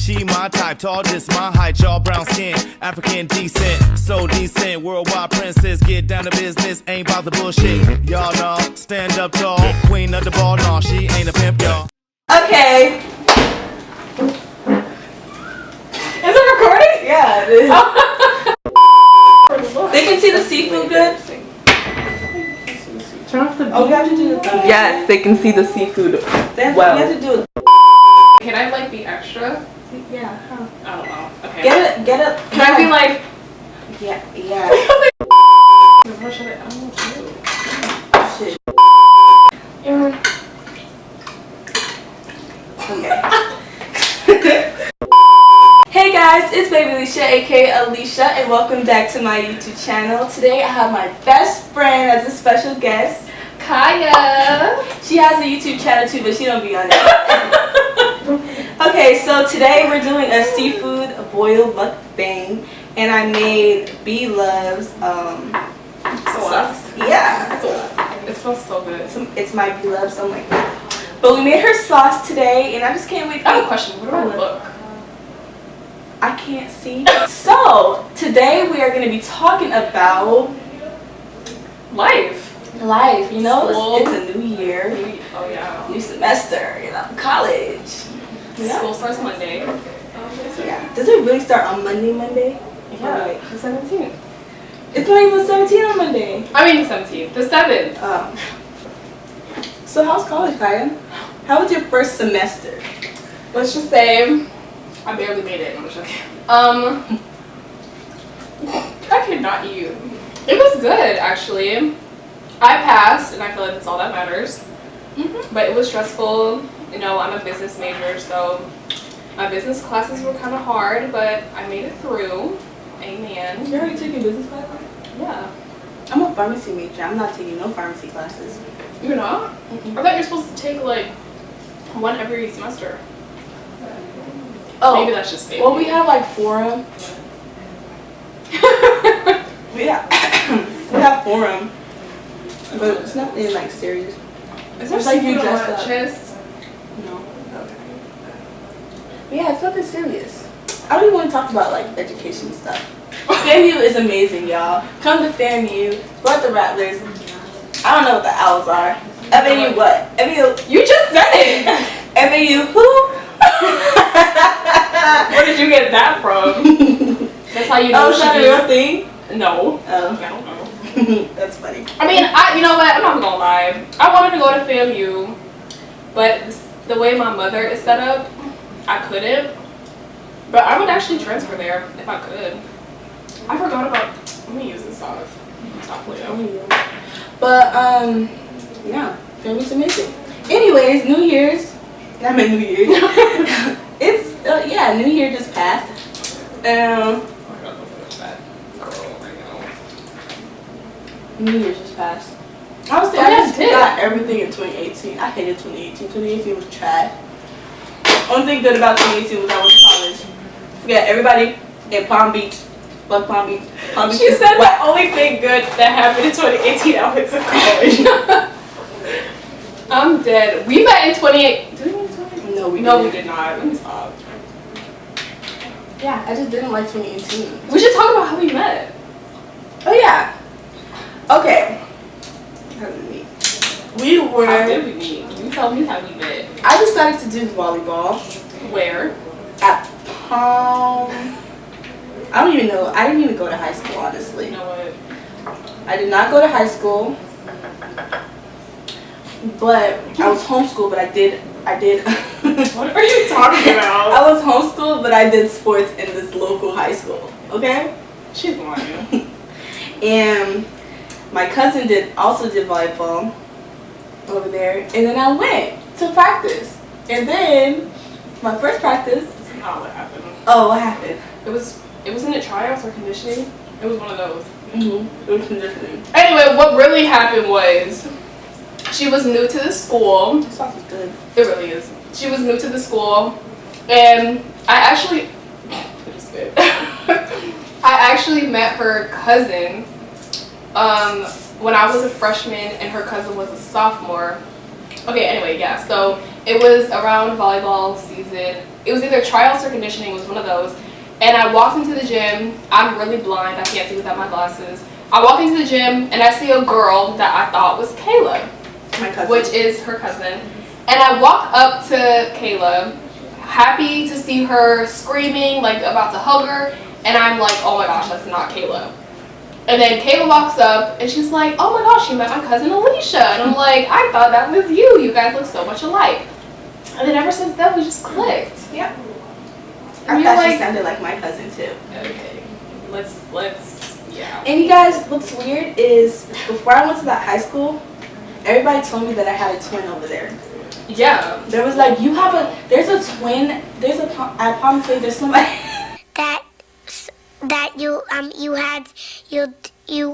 She my type, tall, just my height, y'all brown skin, African descent, so decent, worldwide princess, get down to business, ain't about the bullshit. Y'all know, stand up tall, queen of the ball, no, she ain't a pimp, y'all. Okay. Is it recording? Yeah, it is. They can see the seafood good? Turn off the. Oh, we have to do the thumbnail. Yes, they can see the seafood well. We have to do it. Can I like be extra? Yeah. Huh. I don't know. Okay. Get it. Can I be like? Yeah. What should I? I don't know what to do. Shit. Okay. Hey guys, it's Baby Alicia, aka Alicia, and welcome back to my YouTube channel. Today I have my best friend as a special guest, Kaya. She has a YouTube channel too, but she don't be on it. Okay, so today we're doing a seafood boil mukbang, and I made Bloves sauce. Yeah, It smells so good. it's my Bloves. Oh my god! But we made her sauce today, and I just can't wait. I have a question. What do I look? I can't see. So today we are going to be talking about Life. You know, School. it's a new year, Oh yeah. new semester, you know, college. Yeah. School starts Monday. Yeah. Does it really start on Monday? Yeah. The 17th. It's not even 17 on Monday. I mean the 17th. The 7th. So how's college, Kaya? How was your first semester? Let's just say I barely made it. I'm just joking. I could not eat. It was good actually. I passed, and I feel like that's all that matters. But it was stressful. You know, I'm a business major, so my business classes were kind of hard, but I made it through. Amen. You're already taking business classes? Yeah. I'm a pharmacy major. I'm not taking no pharmacy classes. You're not? I thought you're supposed to take like one every semester. Oh, maybe that's just fake. Well, we have like forum. we have forum, but it's not really like serious. Is there It's like you seafood on dress my up. chest? No. Okay. But yeah, it's nothing serious. I don't even want to talk about like education stuff. FAMU is amazing, y'all. Come to FAMU. Go at the Rattlers. I don't know what the owls are. FAU what? FAU. You just said it. FAU who? Where did you get that from? That's how you know. Oh, is that a real thing? No. Oh. I don't know. That's funny. I mean, you know what? I'm not gonna lie. I wanted to go to FAMU, but the way my mother is set up, I couldn't. But I would actually transfer there if I could. I forgot about. Let me use this sauce. Stop playing. But yeah, FAMU's amazing. Anyways, New Year's. I mean New Year's. It's yeah, New Year just passed. New Year's just passed. Honestly, I just got everything in 2018. I hated 2018. 2018 was trash. Only thing good about 2018 was I went to college. Forget everybody in Palm Beach. Love Palm Beach. Palm Beach. She said the only thing good that happened in 2018 I went to college. I'm dead. We met in 2018. Did we meet in 2018? No, we did not. Let me stop. Yeah, I just didn't like 2018. We should talk about how we met. Oh yeah. Okay. How did we meet? We were. How did we meet? You tell me how we met. I decided to do volleyball. Where? At Palm. I don't even know. I didn't even go to high school, honestly. You know what? I did not go to high school. But I was homeschooled, but I did. What are you talking about? I was homeschooled, but I did sports in this local high school. Okay? She's lying. And my cousin also did volleyball over there, and then I went to practice. And then my first practice. That's not what happened. Oh, what happened? It wasn't it tryouts or conditioning? It was one of those. It was conditioning. Anyway, what really happened was she was new to the school. This sauce is good. It really is. She was new to the school, and I actually met her cousin when I was a freshman and her cousin was a sophomore. Okay, anyway, yeah. So It was around volleyball season. It was either tryouts or conditioning. It was one of those. And I walked into the gym. I'm really blind. I can't see without my glasses. I walk into the gym and I see a girl that I thought was Kayla, My cousin. which is her cousin. And I walk up to Kayla, happy to see her, screaming, like about to hug her. And I'm like, oh my gosh, that's not Kayla. And then Kayla walks up and she's like, oh my gosh, you met my cousin Alicia. And I'm like, I thought that was you. You guys look so much alike. And then ever since then, we just clicked. Yep. And I you're thought she like, sounded like my cousin too. okay, let's, yeah. And you guys, what's weird is before I went to that high school, everybody told me that I had a twin over there. Yeah. There was like, there's a twin, I promise you, there's somebody. that you had you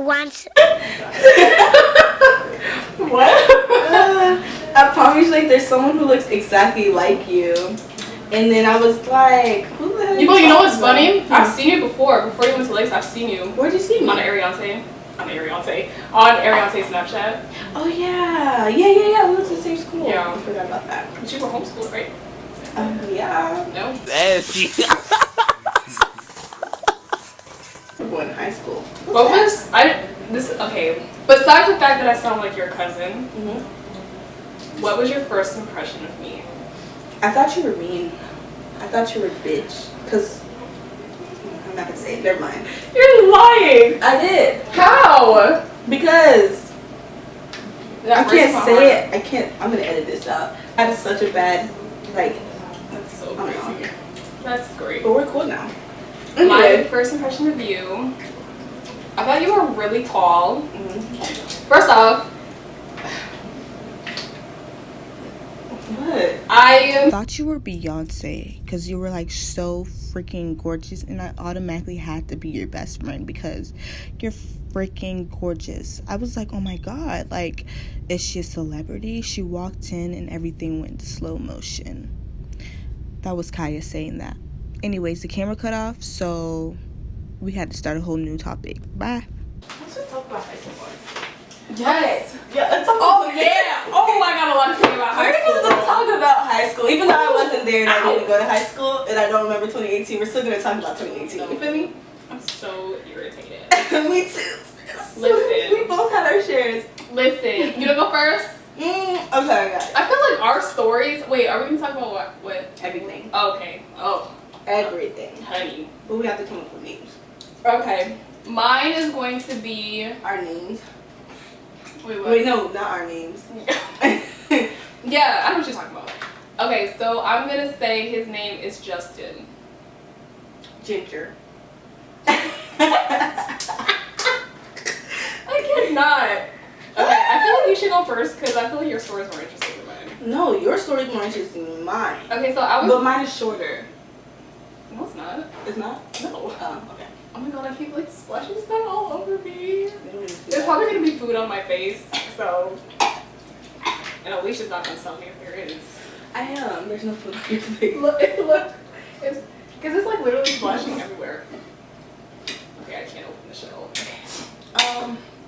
once. What? I promise you, like, there's someone who looks exactly like you. And then I was like, who the hell? You know what's funny? I've seen you before. Before you went to Lakes, I've seen you. Where'd you see me? On Ariante Snapchat. Oh yeah. We went to the same school. Yeah. I forgot about that. But you were homeschooled, right? Yeah. No. We're in high school. Okay. Besides the fact that I sound like your cousin, Mm-hmm. what was your first impression of me? I thought you were mean. I thought you were a bitch. Cause I'm not gonna say it. Never mind. You're lying. I did. How? Because That I can't breaks my say heart. it. I can't. I'm gonna edit this out. I had such a bad That's so I don't know. crazy. That's great. But we're cool now. My Anyway. first impression of you, I thought you were really tall. Mhm. First off, What? I thought you were Beyonce because you were like so freaking gorgeous, and I automatically had to be your best friend because you're freaking gorgeous. I was like, oh my god, like, is she a celebrity? She walked in and everything went into slow motion. That was Kaya saying that. Anyways, the camera cut off, so we had to start a whole new topic. Bye. Let's just talk about high school. yes. Yeah, let's talk Oh about yeah. Oh, I got a lot to say about high We're school. just gonna talk about high school. Even though I wasn't there and I didn't go to high school and I don't remember 2018, we're still gonna talk about 2018. You feel me? I'm so irritated. Me too. Listen. We both had our shares. Listen, you wanna go first? I'm sorry, guys. I feel like our stories. Wait, are we gonna talk about what? Everything. Oh, okay. Oh, Everything. honey. But we have to come up with names. Okay. Mine is going to be. Our names. Wait, what? Wait, no, not our names. Yeah, I know what you're talking about. Okay, so I'm gonna say his name is Justin. Ginger. I cannot. Okay, I feel like you should go first because I feel like your story is more interesting than mine. No, your story's more interesting than mine. Okay, so I was. But mine is shorter. No, it's not. It's not? No. Oh, okay. Oh my god, I keep like splashing stuff all over me. We don't need to do There's that. probably gonna be food on my face, so. And Alicia's not gonna tell me if there is. I am. There's no food on your face. Look, it's because it's like literally splashing everywhere. Okay, I can't open the shell.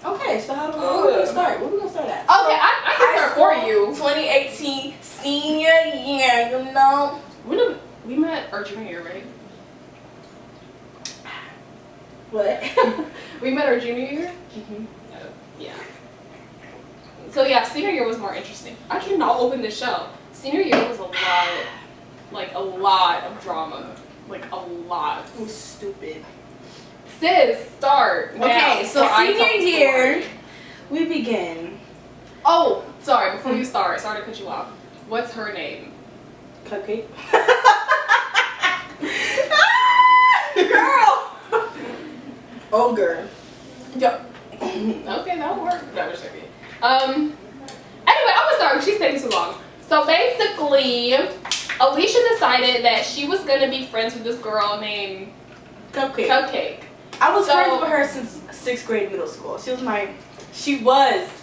Okay, so how do we gonna start? Where we gonna start at? Okay, I can start for you. 2018 senior year, you know. We met our junior year, right? What? We met our junior year. Mhm. Yeah. So yeah, senior year was more interesting. I cannot open this shell. Senior year was a lot of drama, like a lot. It was stupid. Sis, start. now Okay, so before I senior tell the year, story. we begin. Oh, sorry. Before you start, sorry to cut you off. What's her name? Cupcake. Girl. Ogre. Yep. Okay, that'll work. That was tricky. Anyway, I'm gonna start because she's taking too long. So basically, Alicia decided that she was gonna be friends with this girl named Cupcake. Cupcake. I was So- friends with her since 6th grade middle school. She was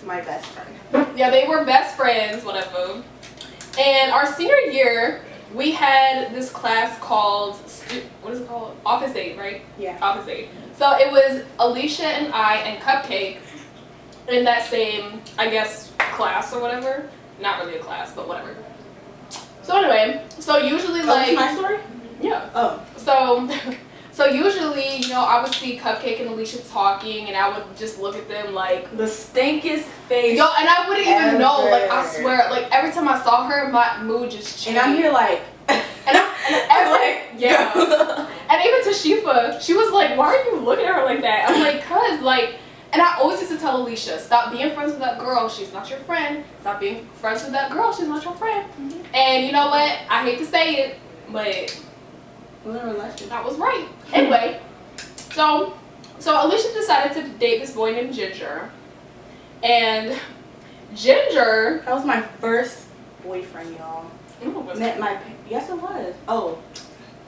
my best friend. Yeah, they were best friends, whatever. And our senior year, we had this class called, what is it called? Office Aid, right? Yeah. Office Aid. So it was Alicia and I and Cupcake in that same, I guess, class or whatever. Not really a class, but whatever. So anyway, so usually like my story? yeah. Oh. So usually, you know, I would see Cupcake and Alicia talking, and I would just look at them like the stinkest face. yo, and I wouldn't even know. Like I ever. swear, like every time I saw her, my mood just changed. And I'm here like, yeah. And even Tashifa, she was like, "Why are you looking at her like that?" I'm like, "Cause like." And I always used to tell Alicia, "Stop being friends with that girl. She's not your friend. Stop being friends with that girl. She's not your friend." Mm-hmm. And you know what? I hate to say it, but that was right. Anyway, so Alicia decided to date this boy named Ginger, and Ginger. That was my first boyfriend, y'all. Met my. Yes, it was. Oh.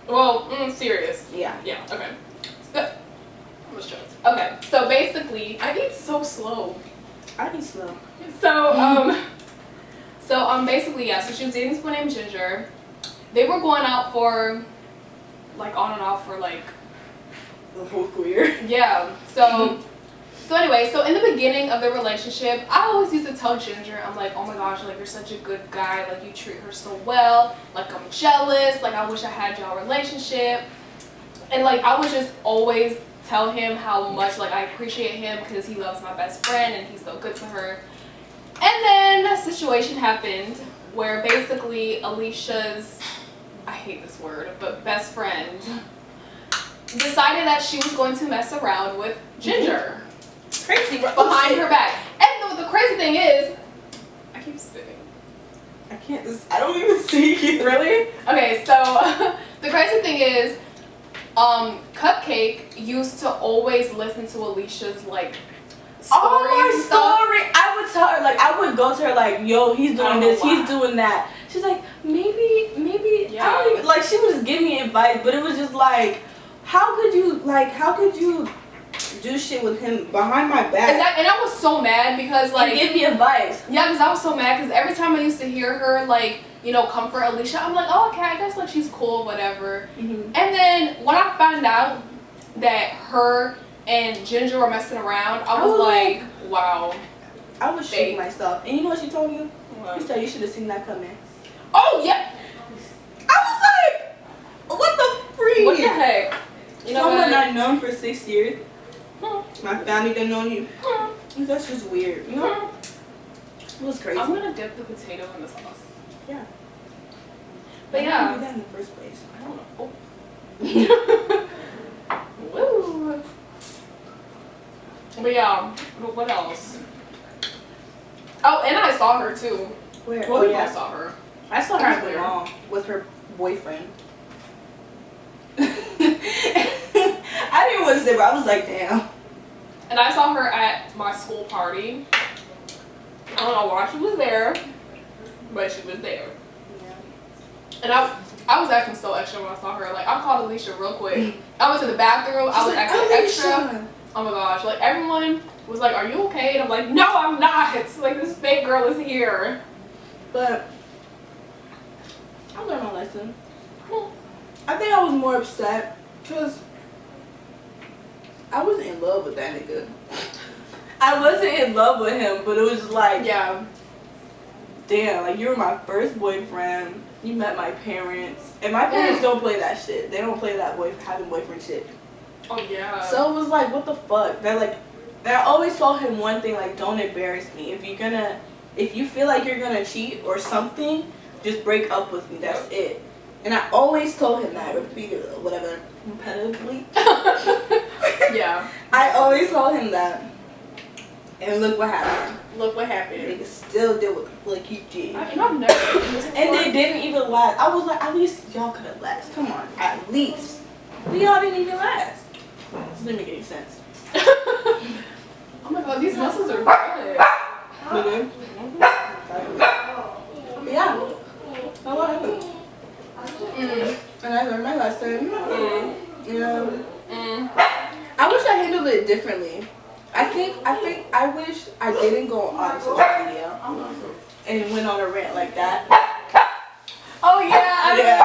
Well, serious. Yeah. Yeah. Okay. So, okay. So basically, I eat so slow. I eat slow. So basically, yeah. So she was dating this boy named Ginger. They were going out for, like, on and off for like the whole career. Yeah. So anyway, so in the beginning of the relationship, I always used to tell Ginger, I'm like, oh my gosh, like you're such a good guy, like you treat her so well, like I'm jealous, like I wish I had y'all relationship. And like I would just always tell him how much like I appreciate him because he loves my best friend and he's so good to her. And then a situation happened where basically Alicia's, I hate this word, but best friend decided that she was going to mess around with Ginger. Crazy. Behind her back. And the crazy thing is, I keep spitting. I can't, I don't even see you. Really? Okay, so the crazy thing is, Cupcake used to always listen to Alicia's like stories and stuff. I would tell her, like, I would go to her like, yo, he's doing this, he's doing that. She's like, maybe, yeah. I don't even, like, she would just give me advice, but it was just like, how could you do shit with him behind my back? And I was so mad because like, and give me advice. Yeah, because I was so mad because every time I used to hear her like, you know, comfort Alicia, I'm like, oh, okay, I guess like she's cool, whatever. Mm-hmm. And then when I found out that her and Ginger were messing around, I was like, wow. I was shaking myself. And you know what she told me? What? She said you should have seen that coming. Oh yeah. I was like, what the freak? What the heck? You know someone what? I've known for 6 years. My family didn't know you. That's just weird. You know? It was crazy. I'm gonna dip the potato in the sauce. Yeah. But Why yeah. did you do that in the first place? I don't know. Woo. But yeah, what else? Oh, and I saw her too. Where? Well, yeah. I saw her. I saw her at the mall with her boyfriend. I didn't want to say, but I was like, damn. And I saw her at my school party. I don't know why she was there, but she was there. Yeah. And I was acting so extra when I saw her. Like, I called Alicia real quick. I went to the bathroom. I was acting extra. Oh my gosh. Like, everyone was like, are you okay? And I'm like, no, I'm not. It's like, this fake girl is here. But I learned my lesson. I think I was more upset because I wasn't in love with that nigga. I wasn't in love with him, but it was like, yeah, damn, like you were my first boyfriend. You met my parents, and my parents don't play that shit. They don't play that having boyfriend shit. Oh yeah. So it was like, what the fuck? They're like, and I always told him one thing, like, don't embarrass me. If you feel like you're gonna cheat or something, just break up with me. That's it. And I always told him that, repetitively. Yeah. I always told him that. And look what happened. Look what happened. Niggas still did what like you did. I've never. And they didn't even last. I was like, at least y'all could have lasted. Come on, at least. But y'all didn't even last. This didn't make any sense. Oh my god, these muscles are good. Good. Yeah. That's what happened. And I learned my lesson. You know. I wish I handled it differently. I wish I didn't go on social media and went on a rant like that. Oh yeah. Yeah.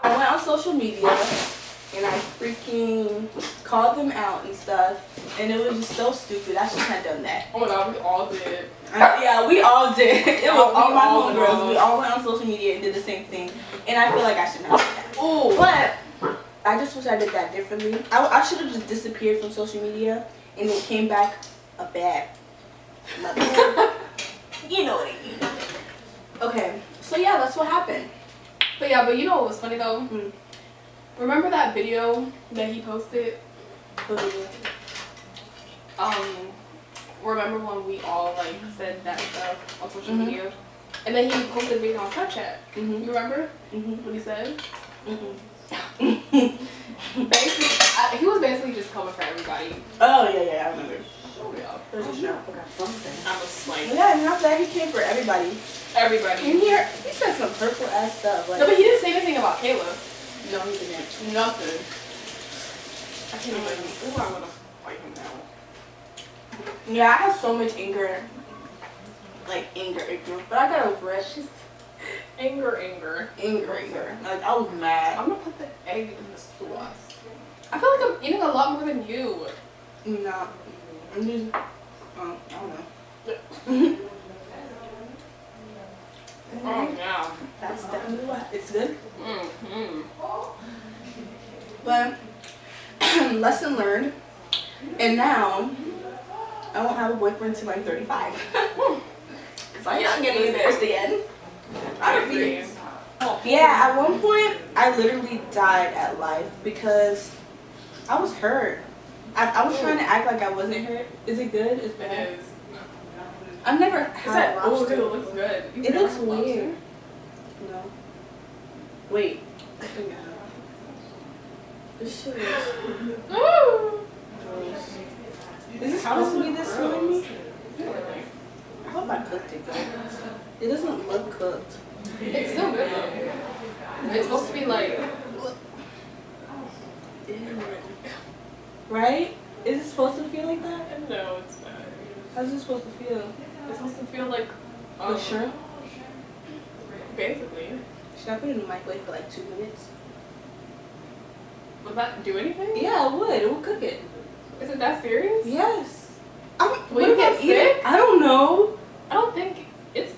I went on social media and I freaking called them out and stuff, and it was just so stupid. I shouldn't have done that. Oh my god, we all did. Yeah, we all did. It was all my all homegirls. did. We all went on social media and did the same thing, and I feel like I shouldn't have done that. Ooh. But I just wish I did that differently. I should have just disappeared from social media and then came back a bad mother. You know what I mean. Okay, so yeah, that's what happened. But yeah, but you know what was funny though? Mm. Remember that video that he posted? What was it? Remember when we all like said that stuff on social Mhm. media? And then he posted a video on Snapchat. Mhm. You remember Mhm. what he said? Mhm. Basically, he was basically just coming for everybody. Oh yeah, I remember. Oh yeah. There's a show. Okay. I was like, Yeah, and after that he came for everybody. everybody. And he said some purple ass stuff. Like, No, but he didn't say anything about Kayla. no, he didn't. Nothing. I can't even. Ooh, I wanna fight him now. Yeah, I have so much anger. Like anger. But I got over it. Anger. Anger. Like I was mad. I'm gonna put the egg in the sauce. I feel like I'm eating a lot more than you. No. I'm just I don't know. Oh yeah. That's definitely what it's good. Mm-hmm. But lesson learned. And now I won't have a boyfriend until I'm 35. So I'm not getting embarrassed again. I refuse. Yeah, at one point I literally died at life because I was hurt. I was trying to act like I wasn't hurt. Is it good? It's bad. It is. I've never Is had that? Oh, lobster. it looks good. You've It never looks had lobster? weird. No. Wait. This shit is Ooh. gross. Is this supposed to be this slimy? I hope I cooked it good. It doesn't look cooked. It's still good though. It's supposed to be like. Right? Is it supposed to feel like that? No, it's not. How's it supposed to feel? It's supposed to feel like. Like shrimp? Basically. Should I put it in the microwave for like 2 minutes? Would that do anything? Yeah, it would. It would cook it. Is it that serious? Yes. Will you get sick? I don't know. I don't think it's.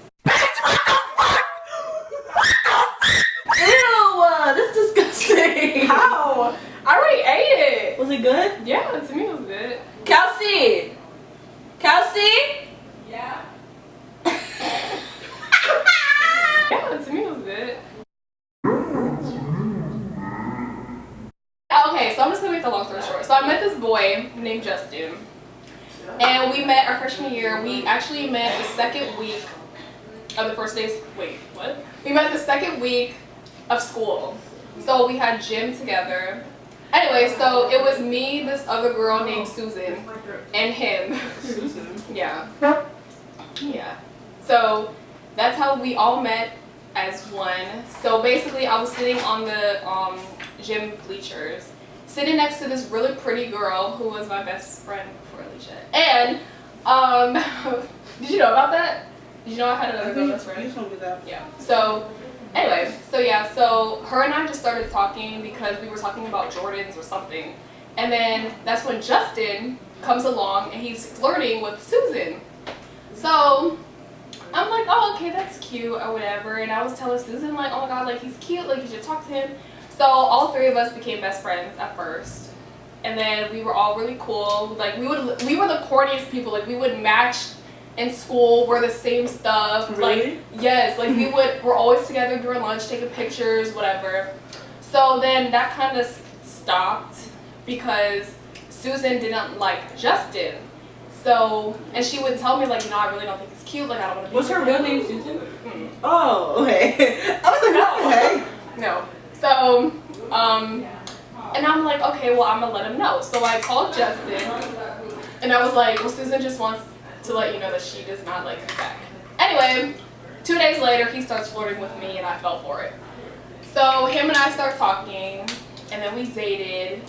Ew, that's disgusting. How? I already ate it. Was it good? Yeah, to me it was good. Kelsey! Kelsey? Yeah. Yeah, to me it was good. Okay, so I'm just gonna make the long story short. So I met this boy named Justin, and we met our freshman year. We actually met the second week of the first day. Wait, what? We met the second week of school. So we had gym together. Anyway, so it was me, this other girl named Susan, and him. Susan. Yeah. Yeah. So that's how we all met as one. So basically I was sitting on the gym bleachers, sitting next to this really pretty girl who was my best friend before Alicia. And did you know about that? Did you know I had another girl best friend? You told me that. Yeah. So anyway, so her and I just started talking because we were talking about Jordans or something. And then that's when Justin comes along and he's flirting with Susan. So I'm like, oh, okay, that's cute or whatever. And I was telling Susan, like, oh my god, like, he's cute, like, you should talk to him. So all three of us became best friends at first. And then we were all really cool. Like, we were the corniest people. Like, we would match in school, wear the same stuff. Really? Like, yes, like, we're always together during lunch, taking pictures, whatever. So then that kind of stopped because Susan didn't like Justin. So, and she would tell me, like, no, I really don't think it's cute. Like, I don't want to be What's her with real him. name, Susan? Mm. Oh, okay. I was like, oh, okay. No. So, and I'm like, okay, well, I'm gonna let him know. So I called Justin, and I was like, well, Susan just wants to let you know that she does not like him back. Anyway, 2 days later, he starts flirting with me, and I fell for it. So him and I start talking, and then we dated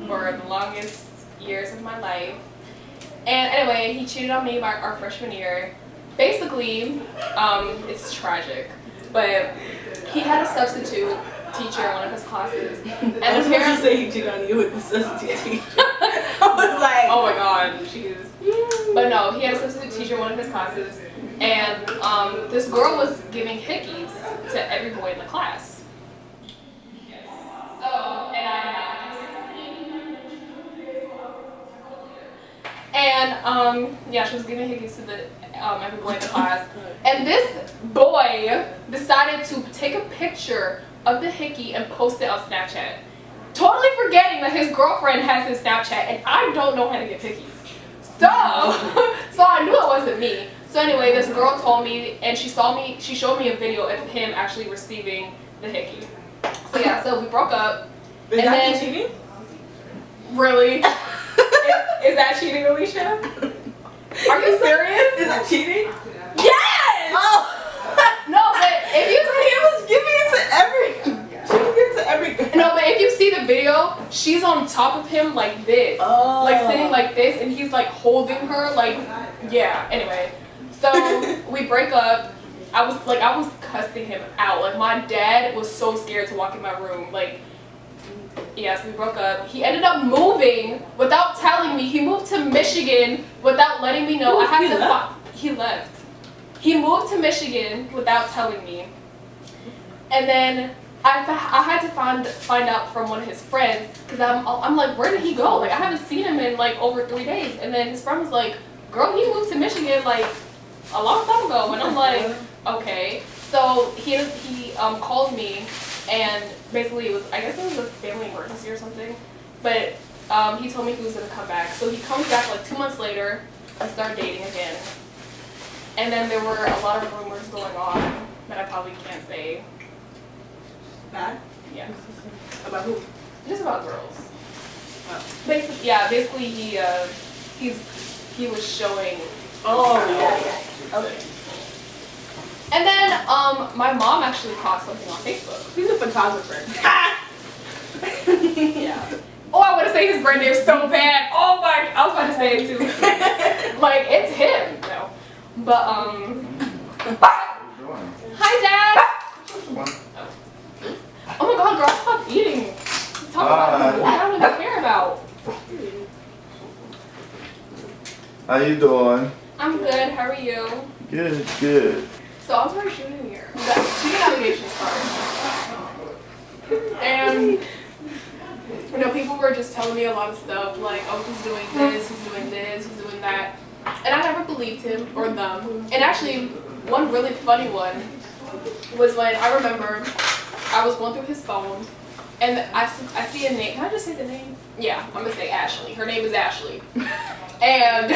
for the longest years of my life. And anyway, he cheated on me by our freshman year. Basically, it's tragic, but he had a substitute teacher in one of his classes. And I was the supposed to parents say he cheated on you with the substitute teacher. I was like, oh my god, jeez. But no, he had a substitute teacher in one of his classes, and this girl was giving hickeys to every boy in the class. So, and yeah, she was giving hickeys to the every boy in the class, and this boy decided to take a picture of the hickey and post it on Snapchat, totally forgetting that his girlfriend has his Snapchat, and I don't know how to get pickies. So I knew it wasn't me. So anyway, this girl told me, and she showed me a video of him actually receiving the hickey. So yeah, so we broke up. is that cheating? Really? Is that cheating, Alicia? Are you serious? Is that cheating? Yes! Oh. No, but if you He was giving it to every. No, but if you see the video, she's on top of him like this. Oh. Like sitting like this, and he's like holding her like, yeah, anyway. So we break up. I was cussing him out. Like my dad was so scared to walk in my room. Like, yes, we broke up. He ended up moving without telling me. He moved to Michigan without letting me know. He left. He moved to Michigan without telling me. And then I had to find out from one of his friends, because I'm like, where did he go? Like, I haven't seen him in like over 3 days. And then his friend was like, girl, he moved to Michigan like a long time ago. And I'm like, okay. So he called me, and basically I guess it was a family emergency or something. But he told me he was gonna come back. So he comes back like 2 months later and start dating again. And then there were a lot of rumors going on that I probably can't say. Bad? Yeah. About who? Just about girls. Oh. Basically he was showing. Oh, yeah. Okay. And then my mom actually caught something on Facebook. He's a photographer. Yeah. Oh, I want to say his brand name so bad. Oh my, I was about to say it too. Like, it's him. No. But hi, Dad. Oh my God, girl, stop eating. Talk about food I don't even care about. How you doing? I'm good. How are you? Good, good. So I was already shooting here. The shooting allegation started. And you know, people were just telling me a lot of stuff like, oh, he's doing this, he's doing this, he's doing that. And I never believed him or them. And actually, one really funny one was when I remember I was going through his phone, and I see a name. Can I just say the name? Yeah, I'm gonna say Ashley. Her name is Ashley. And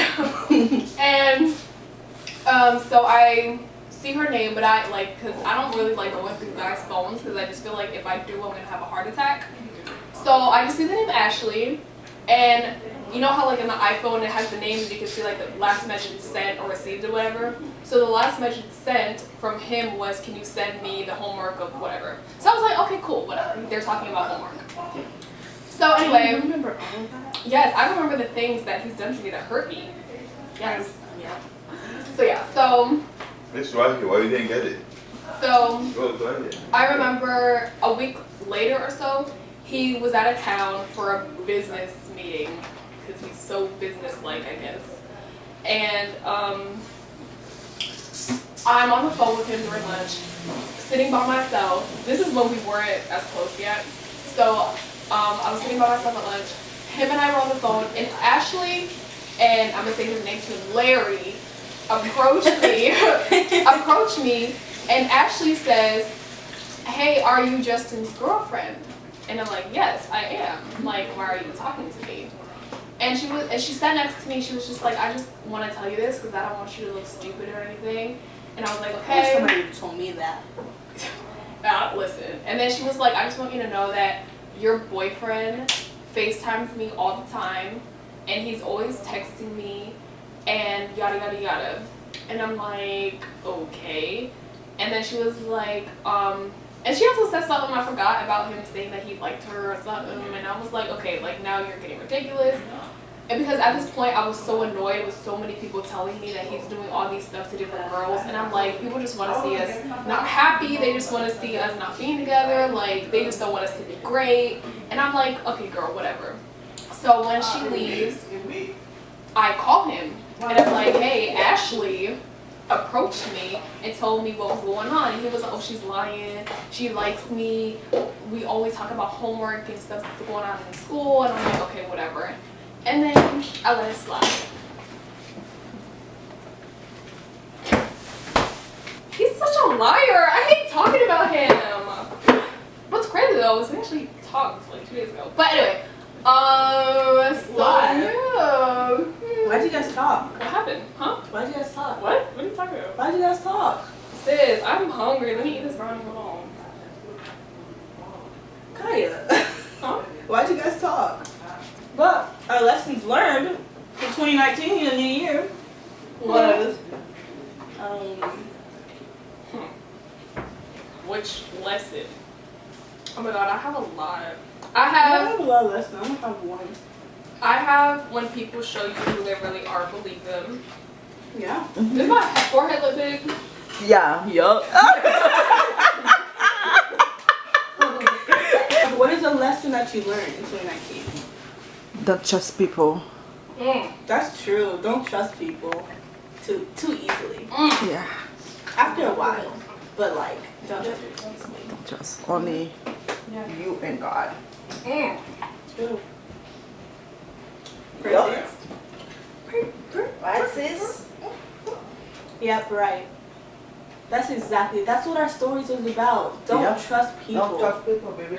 so I see her name, but I like, cause I don't really like going through guys' phones, cause I just feel like if I do, I'm gonna have a heart attack. So I just see the name Ashley, and you know how like in the iPhone it has the names, you can see like the last message sent or received or whatever. So the last message sent from him was, can you send me the homework of whatever. So I was like, okay, cool, whatever. They're talking about homework. So anyway, Do you remember all of that? yes, I remember the things that he's done to me that hurt me. Yes. Yeah. So yeah, so It's right here. Why you didn't get it? so Go ahead. I remember a week later or so, he was out of town for a business meeting, because he's so business-like, I guess. And I'm on the phone with him during lunch, sitting by myself. This is when we weren't as close yet. So I was sitting by myself at lunch. Him and I were on the phone, and Ashley, and I'm gonna say his name too, Larry, approached me, and Ashley says, hey, are you Justin's girlfriend? And I'm like, yes, I am. I'm like, why are you talking to me? And she sat next to me. She was just like, I just want to tell you this because I don't want you to look stupid or anything. And I was like, okay. Somebody told me that. Listen. And then she was like, I just want you to know that your boyfriend FaceTimes me all the time, and he's always texting me, and yada yada yada. And I'm like, okay. And then she was like, and she also said something I forgot about him saying that he liked her or something, and I was like, okay, like now you're getting ridiculous. And because at this point I was so annoyed with so many people telling me that he's doing all these stuff to different girls, and I'm like, people just want to see us not happy, they just want to see us not being together, like they just don't want us to be great. And I'm like, okay girl, whatever. So when she leaves, I call him and I'm like, hey, Ashley approached me and told me what was going on, and he was like, oh, she's lying, she likes me, we always talk about homework and stuff that's going on in school. And I'm like, okay, whatever. And then I let it slide. He's such a liar. I hate talking about him. What's crazy though is we actually talked like 2 days ago. But anyway, so yeah. Why'd you guys talk? What happened? Huh? Why'd you guys talk? What? What are you talking about? Why'd you guys talk? Sis, I'm hungry. Let me eat this brownie. Hold on. Kaya. Huh? Why'd you guys talk? But our lessons learned for 2019, the new year, was Which lesson? Oh my god, I have a lot. I have a lot of lessons. I don't have one. I have when people show you who they really are, believe them. Yeah. Does my forehead look big? Yeah. Yup. What is a lesson that you learned in 2019? Don't trust people. That's true. Don't trust people too easily. Yeah. After a while, but like, don't trust people easily. Don't trust. Only you and God. True. Yup. Right, sis? Yep, right. That's what our stories is about. Don't trust people. Don't trust people, baby.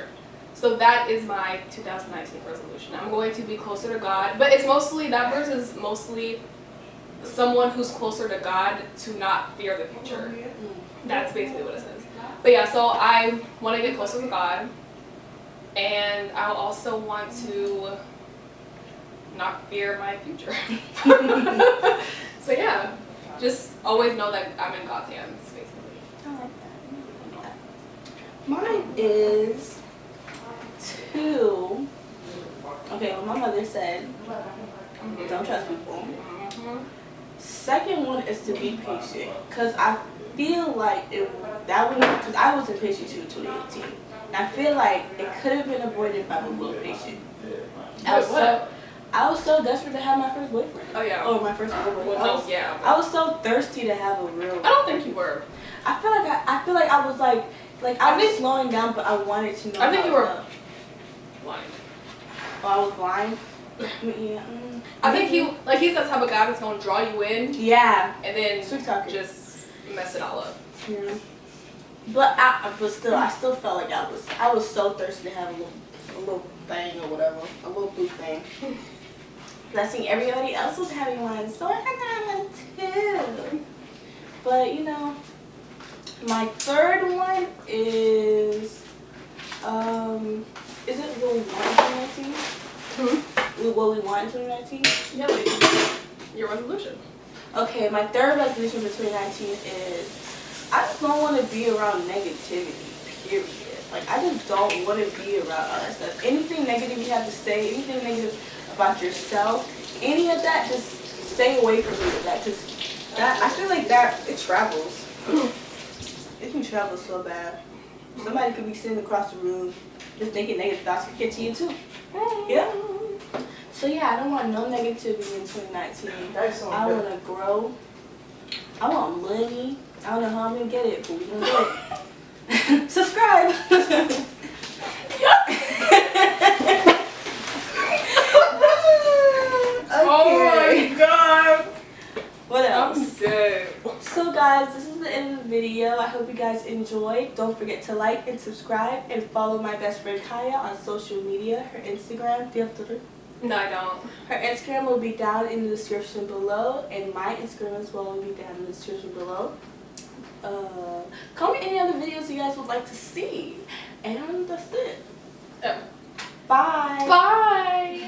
So that is my 2019 resolution. I'm going to be closer to God, but it's mostly, that verse is mostly someone who's closer to God to not fear the future. That's basically what it says. But yeah, so I want to get closer to God, and I also want to not fear my future. So yeah, just always know that I'm in God's hands, basically. I like that. Mine is 2. Okay, well, my mother said, don't trust people. Second one is to be patient, because I feel like because I was impatient too in 2018. And I feel like it could have been avoided if I was a little patient. I was so desperate to have my first boyfriend. Oh yeah. Oh, my first boyfriend. Well, no, yeah. I was so thirsty to have a real. I don't think you were. I feel like I was like I was slowing down, but I wanted to know. I think you were blind. Oh, I was blind. Yeah. I think he he's that type of guy that's gonna draw you in. Yeah. And then Sweet talking. just mess it all up. Yeah. But still, I still felt like I was so thirsty to have a little thing or whatever, a little blue thing. I seen everybody else was having one, so I had to have one too. But you know, my third one is it what we want in 2019? What we want in 2019? Yeah, like your resolution. Okay, my third resolution for 2019 is I just don't want to be around negativity, period. Like, I just don't want to be around all that stuff. Anything negative you have to say, anything negative about yourself, any of that, just stay away from me with that. Because I feel like that, it travels. It can travel so bad. Somebody could be sitting across the room just thinking negative thoughts could get to you too. Yeah. So yeah, I don't want no negativity in 2019. I want to grow. I want money. I don't know how I'm going to get it, but we're going to get it. Subscribe. Okay. Oh my god. What else? I'm dead. So guys, this is the end of the video. I hope you guys enjoyed. Don't forget to like and subscribe and follow my best friend Kaya on social media. Her Instagram. Do you have Twitter? No, I don't. Her Instagram will be down in the description below, and my Instagram as well will be down in the description below. Comment any other videos you guys would like to see. And that's it. Oh. Bye. Bye.